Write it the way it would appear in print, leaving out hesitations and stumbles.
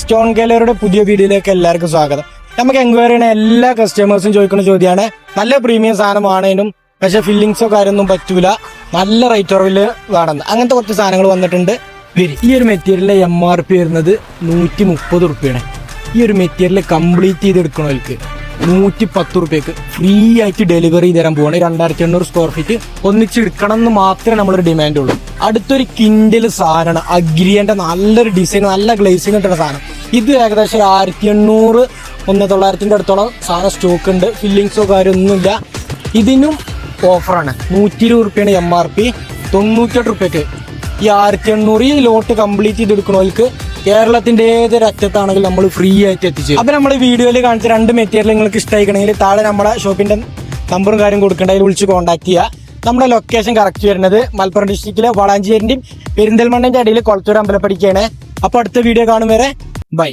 Stone ഗാലറിയുടെ പുതിയ വീഡിയോയിലേക്ക് എല്ലാവർക്കും സ്വാഗതം. നമുക്ക് എൻക്വയറി ചെയ്യുന്ന എല്ലാ കസ്റ്റമേഴ്സും ചോദിക്കുന്ന ചോദ്യമാണ്, നല്ല പ്രീമിയം സാധനമാണേനും പക്ഷെ ഫില്ലിങ്സോ കാര്യമൊന്നും പറ്റൂല, നല്ല റേറ്റ് കുറവില് വേണമെന്ന്. അങ്ങനത്തെ കുറച്ച് സാധനങ്ങൾ വന്നിട്ടുണ്ട്. ഈ ഒരു മെറ്റീരിയലിന്റെ MRP വരുന്നത് 130 റുപ്യാണ്. ഈ ഒരു മെറ്റീരിയൽ കംപ്ലീറ്റ് ചെയ്തെടുക്കണവർക്ക് 110 റുപ്യക്ക് ഫ്രീ ആയിട്ട് ഡെലിവറി തരാൻ പോവാണ്. 2800 സ്ക്വയർ ഫീറ്റ് ഒന്നിച്ചെടുക്കണം എന്ന് മാത്രമേ നമ്മളൊരു ഡിമാൻഡ് ഉള്ളൂ. അടുത്തൊരു കിൻഡൽ സാധനമാണ്, അഗ്രിയന്റെ നല്ലൊരു ഡിസൈൻ, നല്ല ഗ്ലേസിങ് കിട്ടുന്ന സാധനം. ഇത് ഏകദേശം 1800 1900 അടുത്തോളം സാധനം സ്റ്റോക്ക് ഉണ്ട്. ഫില്ലിങ്സോ കാര്യമൊന്നുമില്ല. ഇതിനും ഓഫറാണ്. 120 റുപ്യാണ് MRP, 98 റുപ്യക്ക് ഈ 1800 ഈ ലോട്ട് കംപ്ലീറ്റ് ചെയ്തെടുക്കണവർക്ക് കേരളത്തിന്റെ ഏതൊരു അറ്റത്താണെങ്കിലും നമ്മൾ ഫ്രീ ആയിട്ട് എത്തിച്ചു. അപ്പൊ നമ്മൾ വീഡിയോയിൽ കാണിച്ച 2 മെറ്റീരിയൽ നിങ്ങൾക്ക് ഇഷ്ടമായിക്കണമെങ്കിൽ താഴെ നമ്മുടെ ഷോപ്പിന്റെ നമ്പറും കാര്യം കൊടുക്കേണ്ട, അതിൽ വിളിച്ച് കോൺടാക്ട് ചെയ്യുക. നമ്മുടെ ലൊക്കേഷൻ കറക്റ്റ് വരുന്നത് മലപ്പുറം ഡിസ്ട്രിക്റ്റിലെ വളാഞ്ചേരിന്റെയും പെരിന്തൽമണ്ണന്റെ അടിയിൽ കൊളത്തൂർ അമ്പലപ്പടിക്കാണ്. അപ്പൊ അടുത്ത വീഡിയോ കാണും വരെ ബൈ.